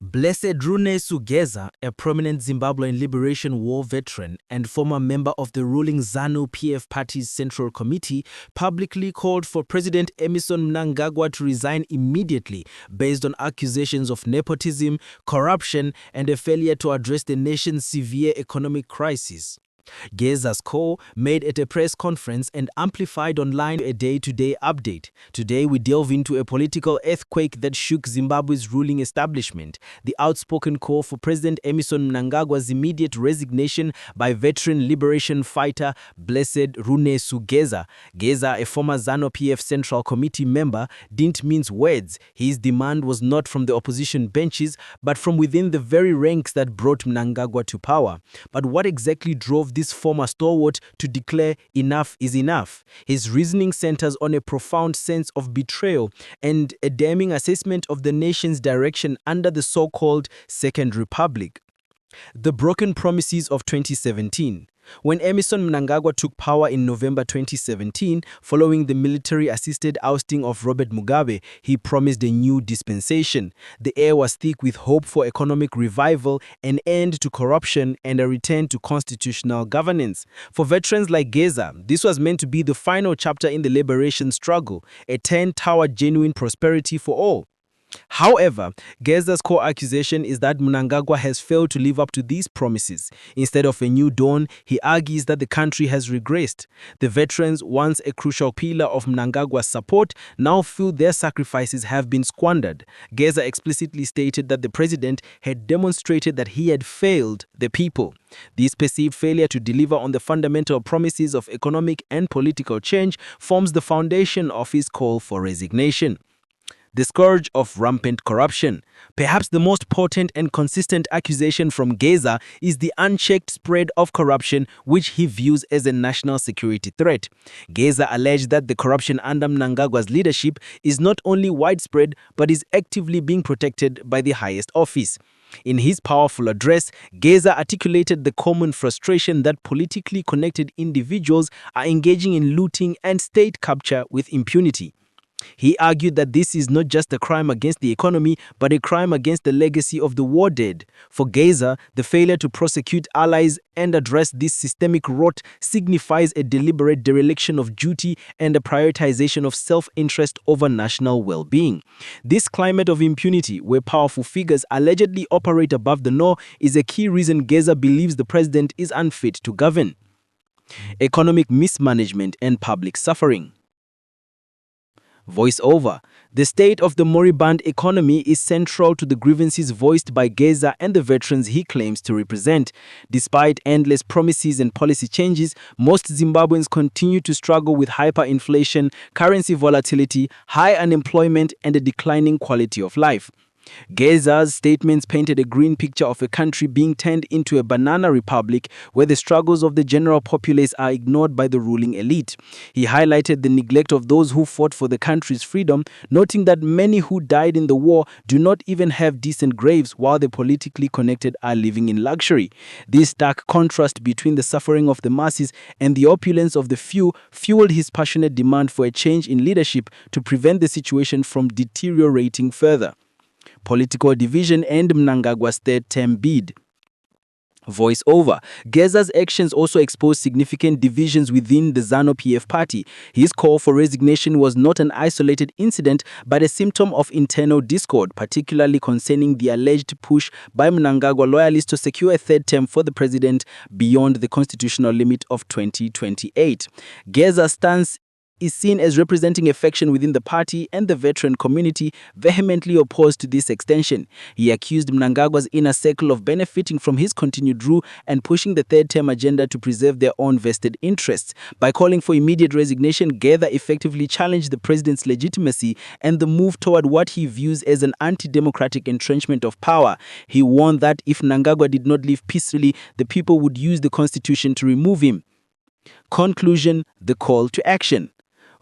Blessed Geza, a prominent Zimbabwean Liberation War veteran and former member of the ruling ZANU-PF party's Central Committee, publicly called for President Emmerson Mnangagwa to resign immediately based on accusations of nepotism, corruption, and a failure to address the nation's severe economic crisis. Geza's call made at a press conference and amplified online a day-to-day update. Today we delve into a political earthquake that shook Zimbabwe's ruling establishment, the outspoken call for President Emmerson Mnangagwa's immediate resignation by veteran liberation fighter Blessed Geza. Geza, a former ZANU-PF Central Committee member, didn't mince words. His demand was not from the opposition benches, but from within the very ranks that brought Mnangagwa to power. But what exactly drove this former stalwart to declare enough is enough? His reasoning centers on a profound sense of betrayal and a damning assessment of the nation's direction under the so-called Second Republic. The broken promises of 2017. When Emmerson Mnangagwa took power in November 2017, following the military-assisted ousting of Robert Mugabe, he promised a new dispensation. The air was thick with hope for economic revival, an end to corruption, and a return to constitutional governance. For veterans like Geza, this was meant to be the final chapter in the liberation struggle, a turn toward genuine prosperity for all. However, Geza's core accusation is that Mnangagwa has failed to live up to these promises. Instead of a new dawn, he argues that the country has regressed. The veterans, once a crucial pillar of Mnangagwa's support, now feel their sacrifices have been squandered. Geza explicitly stated that the president had demonstrated that he had failed the people. This perceived failure to deliver on the fundamental promises of economic and political change forms the foundation of his call for resignation. The scourge of rampant corruption. Perhaps the most potent and consistent accusation from Geza is the unchecked spread of corruption, which he views as a national security threat. Geza alleged that the corruption under Mnangagwa's leadership is not only widespread, but is actively being protected by the highest office. In his powerful address, Geza articulated the common frustration that politically connected individuals are engaging in looting and state capture with impunity. He argued that this is not just a crime against the economy, but a crime against the legacy of the war dead. For Geza, the failure to prosecute allies and address this systemic rot signifies a deliberate dereliction of duty and a prioritization of self-interest over national well-being. This climate of impunity, where powerful figures allegedly operate above the law, is a key reason Geza believes the president is unfit to govern. Economic mismanagement and public suffering. Voiceover. The state of the moribund economy is central to the grievances voiced by Geza and the veterans he claims to represent. Despite endless promises and policy changes, most Zimbabweans continue to struggle with hyperinflation, currency volatility, high unemployment, and a declining quality of life. Geza's statements painted a green picture of a country being turned into a banana republic where the struggles of the general populace are ignored by the ruling elite. He highlighted the neglect of those who fought for the country's freedom, noting that many who died in the war do not even have decent graves while the politically connected are living in luxury. This stark contrast between the suffering of the masses and the opulence of the few fueled his passionate demand for a change in leadership to prevent the situation from deteriorating further. Political division and Mnangagwa's third-term bid. Voiceover. Geza's actions also exposed significant divisions within the ZANU-PF party. His call for resignation was not an isolated incident, but a symptom of internal discord, particularly concerning the alleged push by Mnangagwa loyalists to secure a third term for the president beyond the constitutional limit of 2028. Geza's stance is seen as representing a faction within the party, and the veteran community vehemently opposed to this extension. He accused Mnangagwa's inner circle of benefiting from his continued rule and pushing the third-term agenda to preserve their own vested interests. By calling for immediate resignation, Geza effectively challenged the president's legitimacy and the move toward what he views as an anti-democratic entrenchment of power. He warned that if Mnangagwa did not leave peacefully, the people would use the constitution to remove him. Conclusion: the call to action.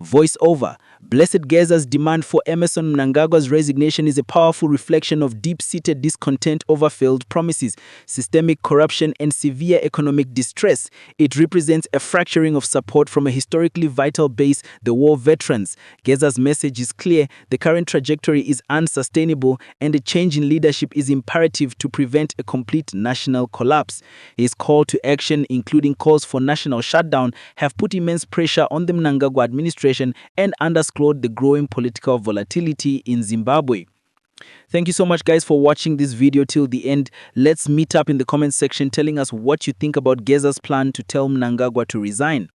Voice-over. Blessed Geza's demand for Emmerson Mnangagwa's resignation is a powerful reflection of deep-seated discontent over failed promises, systemic corruption, and severe economic distress. It represents a fracturing of support from a historically vital base, the war veterans. Geza's message is clear: the current trajectory is unsustainable, and a change in leadership is imperative to prevent a complete national collapse. His call to action, including calls for national shutdown, have put immense pressure on the Mnangagwa administration and underscored the growing political volatility in Zimbabwe. Thank you so much, guys, for watching this video till the end. Let's meet up in the comment section telling us what you think about Geza's plan to tell Mnangagwa to resign.